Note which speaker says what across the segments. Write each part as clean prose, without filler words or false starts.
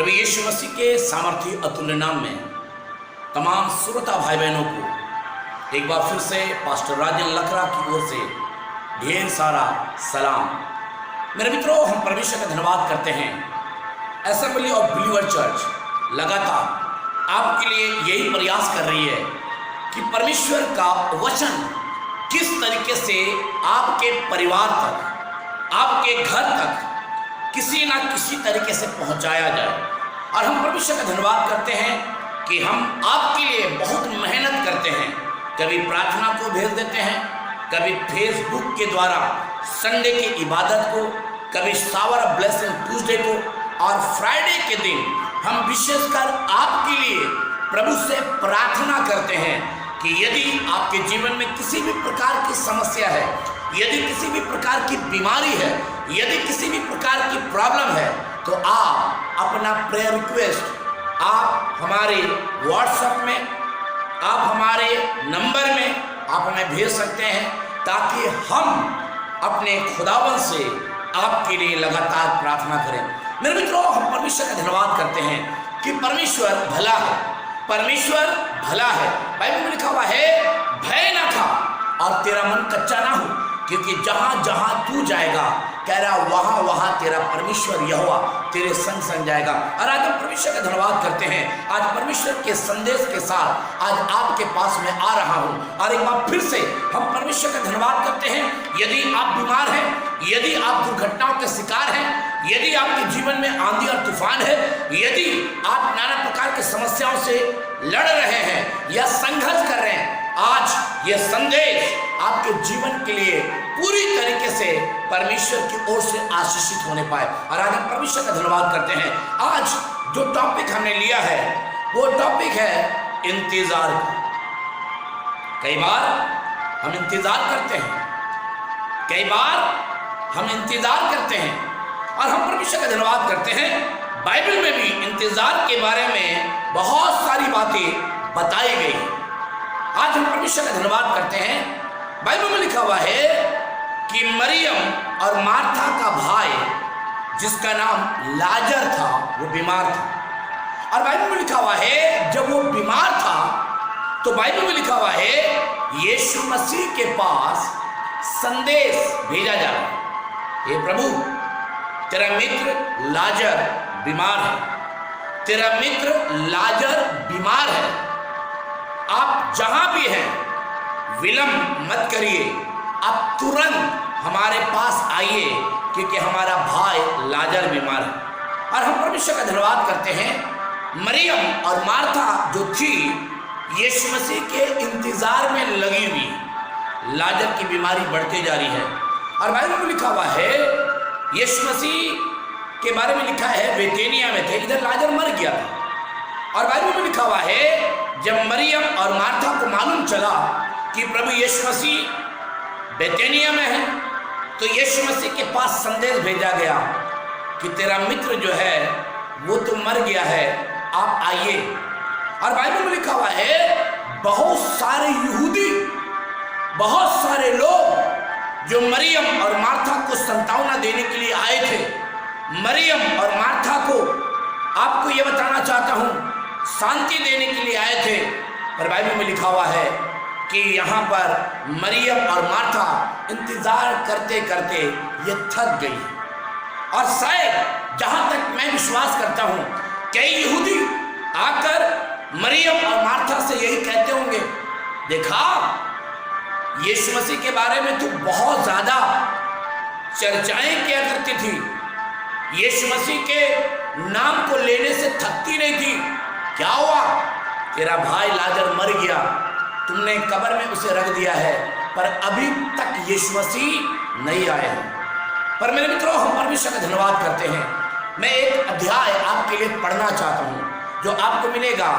Speaker 1: प्रभु यीशु मसीह के सामर्थी अतुल्य नाम में तमाम श्रोता भाई बहनों को एक बार फिर से पास्टर राजन लखरा की ओर से ढेर सारा सलाम। मेरे मित्रों, हम परमेश्वर का धन्यवाद करते हैं। असेंबली ऑफ बिलीवर चर्च लगातार आपके लिए यही प्रयास कर रही है कि परमेश्वर का वचन किस तरीके से आपके परिवार तक, आपके घर तक किसी ना किसी तरीके से पहुंचाया जाए। और हम परमेश्वर का धन्यवाद करते हैं कि हम आपके लिए बहुत मेहनत करते हैं। कभी प्रार्थना को भेज देते हैं, कभी फेसबुक के द्वारा संडे की इबादत को, कभी शावर ऑफ ब्लेसिंग ट्यूसडे को, और फ्राइडे के दिन हम विशेषकर आपके लिए प्रभु से प्रार्थना करते हैं कि यदि आपके जीवन में किसी भी प्रकार की समस्या है, यदि किसी भी प्रकार की बीमारी है, यदि किसी भी प्रकार की प्रॉब्लम है, तो आप अपना प्रेयर रिक्वेस्ट आप हमारे व्हाट्सएप में, आप हमारे नंबर में आप हमें भेज सकते हैं, ताकि हम अपने खुदावन से आपके लिए लगातार प्रार्थना करें। मेरे मित्रों, हम परमेश्वर का धन्यवाद करते हैं कि परमेश्वर भला है, परमेश्वर भला है। बाइबल में लिखा हुआ है, भय ना खा और तेरा मन कच्चा ना हो, क्योंकि जहां जहां तू जाएगा, कह रहा वहां वहां तेरा परमेश्वर यहोवा तेरे संग संग जाएगा। और आज हम परमेश्वर का धन्यवाद करते हैं। आज परमेश्वर के संदेश के साथ आज आपके पास में आ रहा हूं, और एक बार फिर से हम परमेश्वर का धन्यवाद करते हैं। यदि आप बीमार हैं, यदि आप दुर्घटनाओं के शिकार हैं, यदि आपके जीवन में आंधी और तूफान है, यदि आप नाना प्रकार की समस्याओं से लड़ रहे हैं या संघर्ष कर रहे हैं, आज यह संदेश आपके जीवन के लिए पूरी तरीके से परमेश्वर की ओर से आशीषित होने पाए। और आज हम परमेश्वर का धन्यवाद करते हैं। आज जो टॉपिक हमने लिया है वो टॉपिक है इंतजार का। कई बार हम इंतजार करते हैं, कई बार हम इंतजार करते हैं, और हम परमेश्वर का धन्यवाद करते हैं। बाइबल में भी इंतजार के बारे में बहुत सारी बातें बताई गई। आज हम परमेश्वर का धन्यवाद करते हैं। बाइबल में लिखा हुआ है कि मरियम और मार्था का भाई, जिसका नाम लाजर था, वो बीमार था। और बाइबल में लिखा हुआ है जब वो बीमार था तो बाइबल में लिखा हुआ है यीशु मसीह के पास संदेश भेजा जा रहा है, हे प्रभु, तेरा मित्र लाजर बीमार है, तेरा मित्र लाजर बीमार है, आप जहां भी हैं विलंब मत करिए, आप तुरंत हमारे पास आइए, क्योंकि हमारा भाई लाजर बीमार है। और हम परमेश्वर का धन्यवाद करते हैं। मरियम और मार्था जो थी यीशु मसीह के इंतजार में लगी हुई, लाजर की बीमारी बढ़ती जा रही है। और बाइबल में लिखा हुआ है, यीशु मसीह के बारे में लिखा है बेतेनिया में थे, इधर लाजर मर गया था। और बाइबल में लिखा हुआ है जब मरियम और मार्था को मालूम चला कि प्रभु यीशु मसीह बेतेनिया में है, तो यीशु मसीह के पास संदेश भेजा गया कि तेरा मित्र जो है वो तो मर गया है, आप आइए। और बाइबल में लिखा हुआ है बहुत सारे यहूदी, बहुत सारे लोग जो मरियम और मार्था को संतावना देने के लिए आए थे। मरियम और मार्था को आपको ये बताना चाहता हूँ, शांति देने के लिए आए थे। पर बाइबल में लिखा हुआ है कि यहाँ पर मरियम और मार्था इंतजार करते करते ये थक गई। और शायद जहाँ तक मैं विश्वास करता हूँ, कई यहूदी आकर मरियम और मार्था से यही कहते होंगे, देखा यीशु मसीह के बारे में तू बहुत ज़्यादा चर्चाएं किया करती थी, यीशु मसीह के नाम को लेने से थकती नहीं थी, क्या हुआ? तेरा भाई लाजर मर गया, तुमने कब्र में उसे रख दिया है, पर अभी तक यीशु मसीह नहीं आए हैं। पर मेरे मित्रों, हम परमेश्वर का धन्यवाद करते हैं। मैं एक अध्याय आपके लिए पढ़ना चाहता हूं जो आपको मिलेगा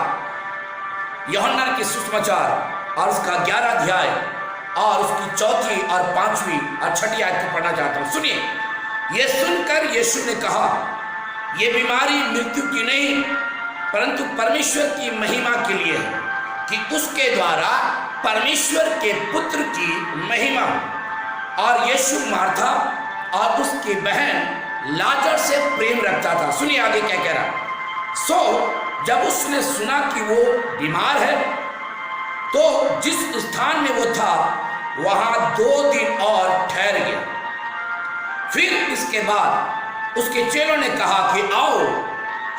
Speaker 1: यूहन्ना के सुसमाचार और उसका 11 अध्याय और उसकी 4वीं और 5वीं और 6ठी आयत को पढ़ना चाहता हूं। सुनिए, यह सुनकर यीशु ने कहा, यह बीमारी मृत्यु की नहीं परंतु परमेश्वर की महिमा के लिए है, कि उसके द्वारा परमेश्वर के पुत्र की महिमा हो। और यीशु मार्था और उसकी बहन लाजर से प्रेम रखता था। सुनिए आगे क्या कह रहा, सो जब उसने सुना कि वो बीमार है तो जिस स्थान में वो था वहां 2 दिन और ठहर गया। फिर इसके बाद उसके चेलों ने कहा कि आओ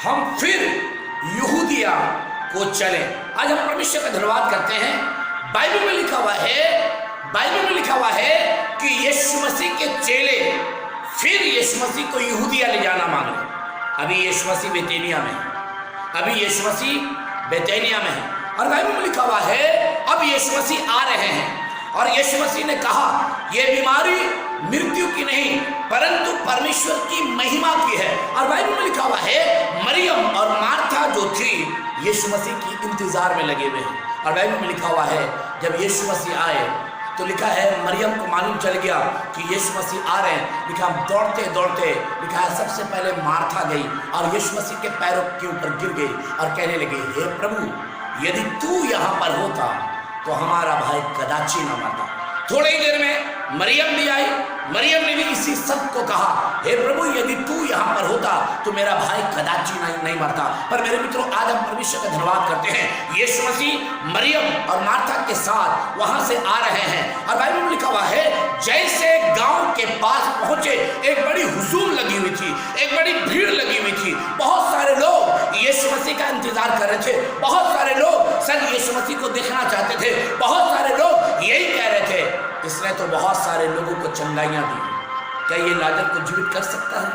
Speaker 1: हम फिर यहूदिया को चलें। आज हम परमेश्वर का धन्यवाद करते हैं। बाइबल में लिखा हुआ है कि यीशु मसीह के चेले फिर यीशु मसीह को यहूदिया ले जाना मांग रहे। अभी यीशु मसीह बेतनिया में है और बाइबल में लिखा हुआ है अब यीशु मसीह आ रहे हैं और यीशु मसीह ने कहा यह बीमारी मृत्यु की नहीं परंतु परमेश्वर की महिमा की है। और बाइबल में लिखा हुआ है मरियम और मार्था जो थी यीशु मसीह की इंतजार में लगे हुए हैं। और बाइबल में लिखा हुआ है जब यीशु मसीह आए तो लिखा है मरियम को मालूम चल गया कि यीशु मसीह आ रहे हैं। लिखा दौड़ते दौड़ते लिखा है सबसे पहले मार्था गई और यीशु मसीह के पैरों के ऊपर गिर गई और कहने लगी हे प्रभु यदि तू यहाँ पर होता तो हमारा भाई कदाची न मरता। थोड़ी देर में मरियम भी आई। मरियम ने भी इसी सत्य को कहा हे प्रभु यदि तू यहाँ पर होता तो मेरा भाई कदाची नहीं मरता। पर मेरे मित्रों आज हम परमेश्वर का धन्यवाद करते हैं यीशु मसीह मरियम और मार्था के साथ वहां से आ रहे हैं। और बाइबल में लिखा हुआ है जैसे गांव के पास पहुंचे एक बड़ी हुजूम लगी हुई थी, एक बड़ी भीड़ लगी हुई थी। बहुत सारे लोग यीशु मसीह का इंतजार कर रहे थे। बहुत सारे लोग सन यीशु मसीह को देखना चाहते थे। बहुत सारे लोग यही कह रहे थे इसने तो बहुत सारे लोगों को चंगाइयां दी, क्या ये लाजर को जीवित कर सकता है?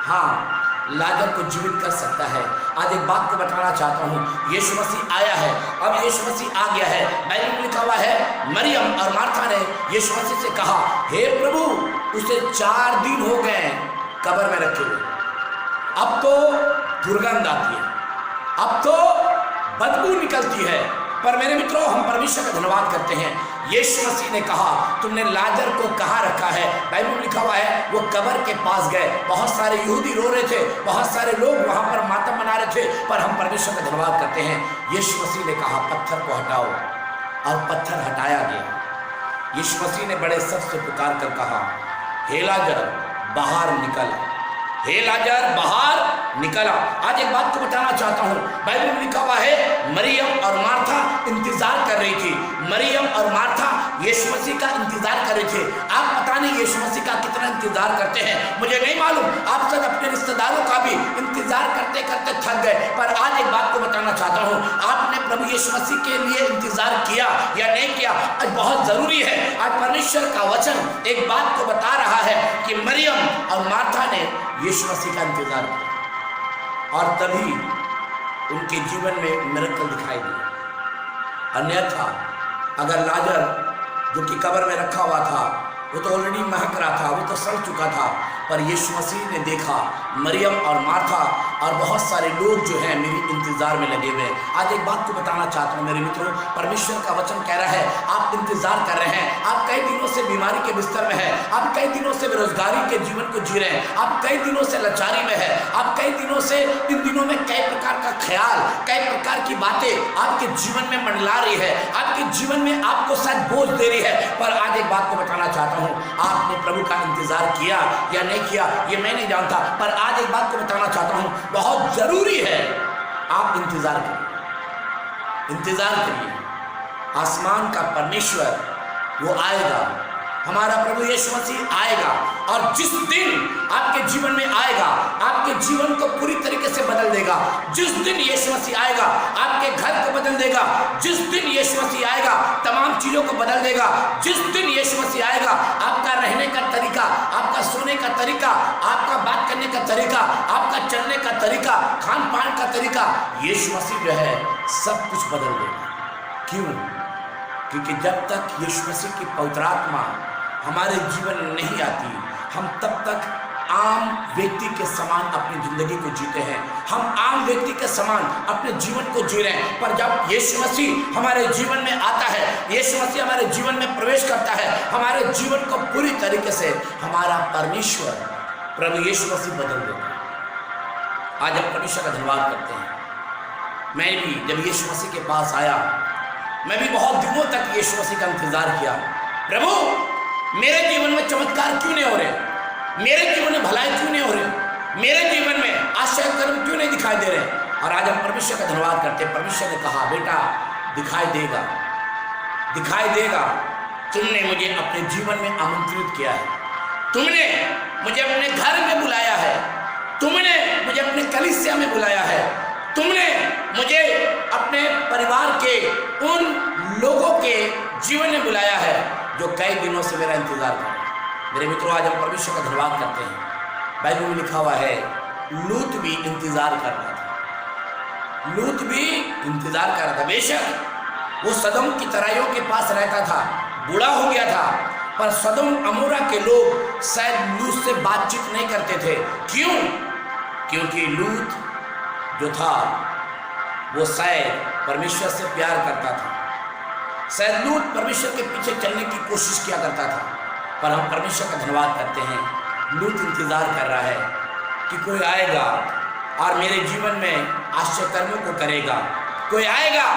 Speaker 1: हाँ लाजर को जीवित कर सकता है। आज एक बात को बताना चाहता हूँ यीशु मसीह आया है। अब यीशु मसीह आ गया है। बाइबल में लिखा हुआ है मरियम और मार्था ने यीशु मसीह से कहा हे प्रभु उसे 4 दिन हो गए कब्र में रखे हुए, अब तो दुर्गंध आती है, अब तो बदबू निकलती है। पर मेरे मित्रों हम परमेश्वर का धन्यवाद करते हैं यीशु मसीह ने कहा तुमने लाजर को कहाँ रखा है? बाइबल में लिखा हुआ है वो कब्र के पास गए। बहुत सारे यहूदी रो रहे थे, बहुत सारे लोग वहां पर मातम मना रहे थे। पर हम परमेश्वर का धन्यवाद करते हैं यीशु मसीह ने कहा पत्थर को हटाओ और पत्थर हटाया गया। यीशु मसीह ने बड़े सख्त से पुकार कर कहा हे लाजर बाहर निकल, हे लाजर बाहर निकला। आज एक बात को बताना चाहता हूँ बाइबल में लिखा हुआ है मरियम और मार्था इंतजार कर रही थी। मरियम और मार्था यीशु मसीह का इंतजार कर रहे थे। आप पता नहीं यीशु मसीह का कितना इंतजार करते हैं, मुझे नहीं मालूम। आप सब अपने रिश्तेदारों का भी इंतजार करते करते थक गए। पर आज एक बात को बताना चाहता हूँ आपने प्रभु यीशु मसीह के लिए इंतजार किया या नहीं किया आज बहुत जरूरी है। आज परमेश्वर का वचन एक बात को बता रहा है कि मरियम और मार्था ने यीशु मसीह का इंतजार किया और तभी उनके जीवन में मिरेकल दिखाई दिया। अन्यथा अगर लाजर जो कि कब्र में रखा हुआ था वो तो ऑलरेडी महक रहा था, वो तो सड़ चुका था। पर यीशु मसीह ने देखा मरियम और मार्था और बहुत सारे लोग जो हैं मेरी इंतजार में लगे हुए हैं। आज एक बात को बताना चाहता हूँ मेरे मित्रों परमेश्वर का वचन कह रहा है आप इंतजार कर रहे हैं। आप कई दिनों से बीमारी के बिस्तर में है, आप कई दिनों से बेरोजगारी के जीवन को जी रहे हैं, आप कई दिनों से लाचारी में है, आप कई दिनों से इन दिनों में कई प्रकार का ख्याल, कई प्रकार की बातें आपके जीवन में मंडला रही है, आपके जीवन में आपको शायद बोझ दे रही है। पर आज एक बात को बताना चाहता हूँ आपने प्रभु का इंतजार किया या नहीं किया ये मैं नहीं जानता। पर आज एक बात को बताना चाहता हूँ बहुत जरूरी है आप इंतजार करिए, इंतजार करिए। आसमान का परमेश्वर वो आएगा, हमारा प्रभु यीशु मसीह आएगा और जिस दिन आपके जीवन में आएगा आपके जीवन को पूरी तरीके से बदल देगा। जिस दिन यीशु मसीह आएगा आपके घर को बदल देगा। जिस दिन यीशु मसीह आएगा तमाम चीजों को बदल देगा। जिस दिन यीशु मसीह आएगा आपका रहने का तरीका, आपका सोने का तरीका, आपका बात करने का तरीका, आपका चलने का तरीका, खान पान का तरीका, यीशु मसीह जो है सब कुछ बदल देगा। क्यों? क्योंकि जब तक यीशु मसीह की पवित्र आत्मा हमारे जीवन में नहीं आती हम तब तक आम व्यक्ति के समान अपनी जिंदगी को जीते हैं, हम आम व्यक्ति के समान अपने जीवन को जी रहे हैं। पर जब यीशु मसीह हमारे जीवन में आता है, यीशु मसीह हमारे जीवन में प्रवेश करता है, हमारे जीवन को पूरी तरीके से हमारा परमेश्वर प्रभु यीशु मसीह बदल देता है। आज हम परमेश्वर का धन्यवाद करते हैं। मैं भी जब यीशु मसीह के पास आया मैं भी बहुत दिनों तक यीशु मसीह का इंतजार किया। प्रभु मेरे जीवन में चमत्कार क्यों नहीं हो रहे, मेरे जीवन में भलाई क्यों नहीं हो रही, मेरे जीवन में आश्चर्य कर्म क्यों नहीं दिखाई दे रहे। और आज हम परमेश्वर का धन्यवाद करते हैं। परमेश्वर ने कहा, बेटा दिखाई देगा, दिखाई देगा। तुमने मुझे अपने जीवन में आमंत्रित किया है, तुमने मुझे अपने घर में बुलाया है, तुमने मुझे अपने कलीसिया में बुलाया है, तुमने मुझे अपने परिवार के उन लोगों के जीवन में बुलाया है जो कई दिनों से मेरा इंतजार कर रहे हैं। मेरे मित्रों, आज हम परमेश्वर का धन्यवाद करते हैं। बाइबल में लिखा हुआ है, लूत भी इंतजार कर रहा था, लूत भी इंतजार कर रहा था। बेशक वो सदोम की तराइयों के पास रहता था, बूढ़ा हो गया था, पर सदोम अमोरा के लोग शायद लूत से बातचीत नहीं करते थे। क्यों? क्योंकि लूत जो था वो शायद परमेश्वर से प्यार करता था, शायद लूत परमेश्वर के पीछे चलने की कोशिश किया करता था। पर हम परमेश्वर का धन्यवाद करते हैं, लूत इंतजार कर रहा है कि कोई आएगा और मेरे जीवन में आश्चर्य कर्मों को करेगा, कोई आएगा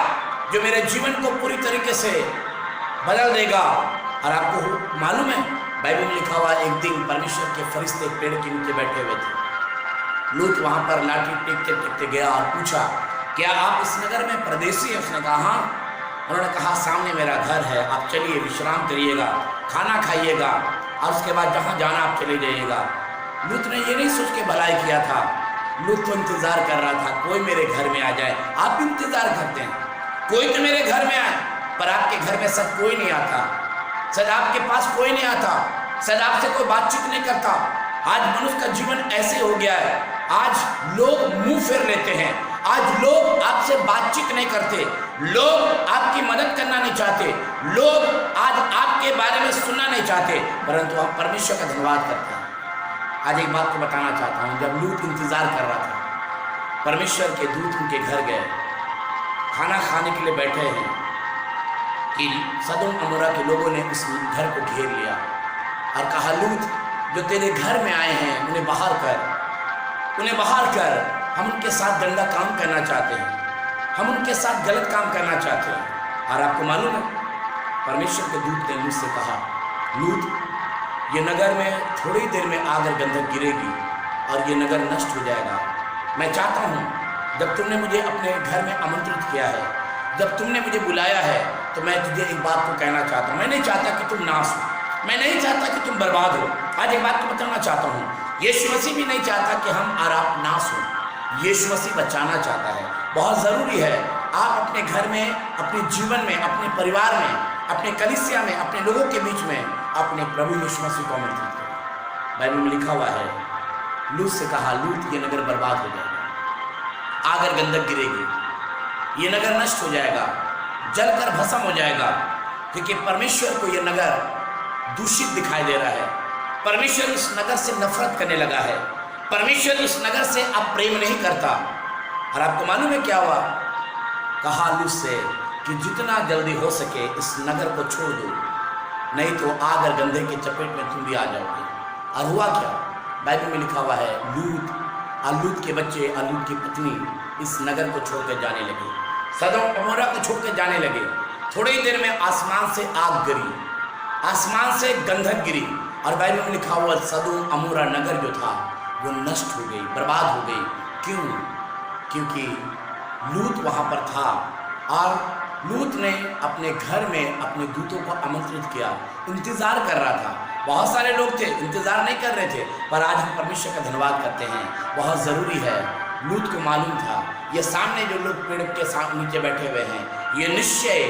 Speaker 1: जो मेरे जीवन को पूरी तरीके से बदल देगा। और आपको मालूम है, बाइबल में लिखा हुआ, एक दिन परमेश्वर के फरिश्ते पेड़ के नीचे बैठे हुए थे। लूत वहां पर लाठी टेकते टेकते गया और पूछा, क्या आप इस नगर में परदेसी हैं? उसने कहा, हाँ। उन्होंने कहा, सामने मेरा घर है, आप चलिए विश्राम करिएगा, खाना खाइएगा और उसके बाद जहाँ जाना आप चले जाइएगा। लूत ने ये नहीं सोच के भलाई किया था, लूत तो इंतजार कर रहा था कोई मेरे घर में आ जाए। आप इंतजार करते हैं कोई तो मेरे घर में आए, पर आपके घर में सब कोई नहीं आता, शायद आपके पास कोई नहीं आता, शायद आपसे कोई बातचीत नहीं करता। आज मनुष्य का जीवन ऐसे हो गया है, आज लोग मुंह फेर लेते हैं, आज लोग आपसे बातचीत नहीं करते, लोग आपकी मदद करना नहीं चाहते, लोग आज आपके बारे में सुनना नहीं चाहते, परंतु हम परमेश्वर का धन्यवाद करते हैं। आज एक बात को बताना चाहता हूँ, जब लूत इंतजार कर रहा था, परमेश्वर के दूत उनके घर गए, खाना खाने के लिए बैठे हैं कि सदोम अमोरा के लोगों ने उस घर को घेर लिया और कहा, लूत जो तेरे घर में आए हैं उन्हें बाहर कर, उन्हें बाहर कर, हम उनके साथ गंदा काम करना चाहते हैं, हम उनके साथ गलत काम करना चाहते हैं। और आपको मालूम है, परमेश्वर के दूत ने लूत से कहा, लूत ये नगर में थोड़ी देर में आग और गंधक गिरेगी और ये नगर नष्ट हो जाएगा। मैं चाहता हूँ, जब तुमने मुझे अपने घर में आमंत्रित किया है, जब तुमने मुझे बुलाया है, तो मैं तुझे एक बात को कहना चाहता हूँ। मैं नहीं चाहता कि तुम नाश हो, मैं नहीं चाहता कि तुम बर्बाद हो। आज एक बात को बताना चाहता हूँ, यीशु मसीह भी नहीं चाहता कि हम और आप नाश हो, यीशु मसीह बचाना चाहता है। बहुत ज़रूरी है आप अपने घर में, अपने जीवन में, अपने परिवार में, अपने कलीसिया में, अपने लोगों के बीच में अपने प्रभु यीशु मसीह को आमंत्रित करें। बाइबल में लिखा हुआ है, लूत से कहा, लूत ये नगर बर्बाद हो जाएगा, आग और गंधक गिरेगी, ये नगर नष्ट हो जाएगा, जलकर भस्म हो जाएगा, क्योंकि परमेश्वर को ये नगर दूषित दिखाई दे रहा है। परमेश्वर इस नगर से नफरत करने लगा है, परमेश्वर इस नगर से अब प्रेम नहीं करता। और आपको मालूम है क्या हुआ? कहा लूत से कि जितना जल्दी हो सके इस नगर को छोड़ दो, नहीं तो आग और गंधे के चपेट में तुम भी आ जाओगे। और हुआ क्या? बाइबल में लिखा हुआ है, लूत के बच्चे और लूत की पत्नी इस नगर को छोड़कर जाने लगे, सदोम अमोरा को छोड़कर जाने लगे। थोड़ी देर में आसमान से आग गिरी, आसमान से गंधक गिरी, और बाइबल में लिखा हुआ सदोम अमोरा नगर जो था वो नष्ट हो गई, बर्बाद हो गई। क्यों? क्योंकि लूत वहाँ पर था और लूत ने अपने घर में अपने दूतों को आमंत्रित किया, इंतजार कर रहा था। बहुत सारे लोग थे, इंतजार नहीं कर रहे थे, पर आज हम परमेश्वर का धन्यवाद करते हैं। बहुत ज़रूरी है, लूत को मालूम था ये सामने जो लोग पेड़ के साथ नीचे बैठे हुए हैं, ये निश्चय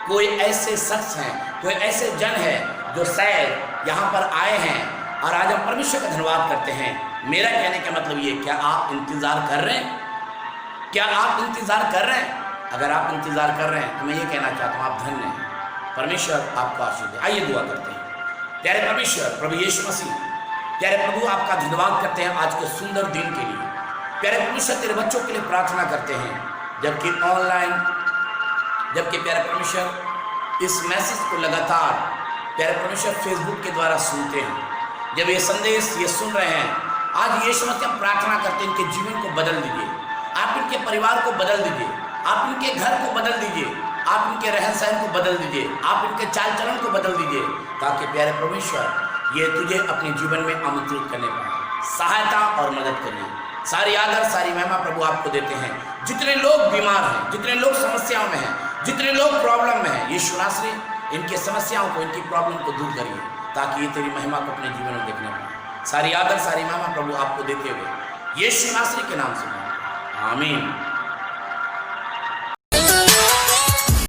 Speaker 1: कोई ऐसे शख्स हैं, कोई ऐसे जन है जो शायद यहाँ पर आए हैं। और आज हम परमेश्वर का धन्यवाद करते हैं। मेरा कहने का मतलब ये, क्या आप इंतजार कर रहे हैं? क्या आप इंतजार कर रहे हैं? अगर आप इंतजार कर रहे हैं तो मैं ये कहना चाहता हूँ, आप धन्य हैं, परमेश्वर आपको आशीष दे। आइए दुआ करते हैं। प्यारे परमेश्वर, प्रभु यीशु मसीह, प्यारे प्रभु, आपका धन्यवाद करते हैं आज के सुंदर दिन के लिए। प्यारे परमेश्वर, तेरे बच्चों के लिए प्रार्थना करते हैं, जबकि ऑनलाइन, जबकि प्यारे परमेश्वर इस मैसेज को लगातार प्यारे परमेश्वर फेसबुक के द्वारा सुनते हैं, जब ये संदेश ये सुन रहे हैं, आज यीशु मसीह हम प्रार्थना करते हैं, इनके जीवन को बदल दीजिए, आप इनके परिवार को बदल दीजिए, आप इनके घर को बदल दीजिए, आप इनके रहन सहन को बदल दीजिए, आप इनके चाल चलन को बदल दीजिए, ताकि प्यारे परमेश्वर ये तुझे अपने जीवन में आमंत्रित करने पाए। सहायता और मदद करिए, सारी आदर सारी महिमा प्रभु आपको देते हैं। जितने लोग बीमार हैं, जितने लोग समस्याओं में हैं, जितने लोग प्रॉब्लम में हैं, यीशु नासरी इनकी समस्याओं को, इनकी प्रॉब्लम को दूर करिए, ताकि ये तेरी महिमा को अपने जीवन में देखने पाए। सारी आदर सारी महिमा प्रभु आपको देते हुए यीशु नासरी के नाम से आमीन।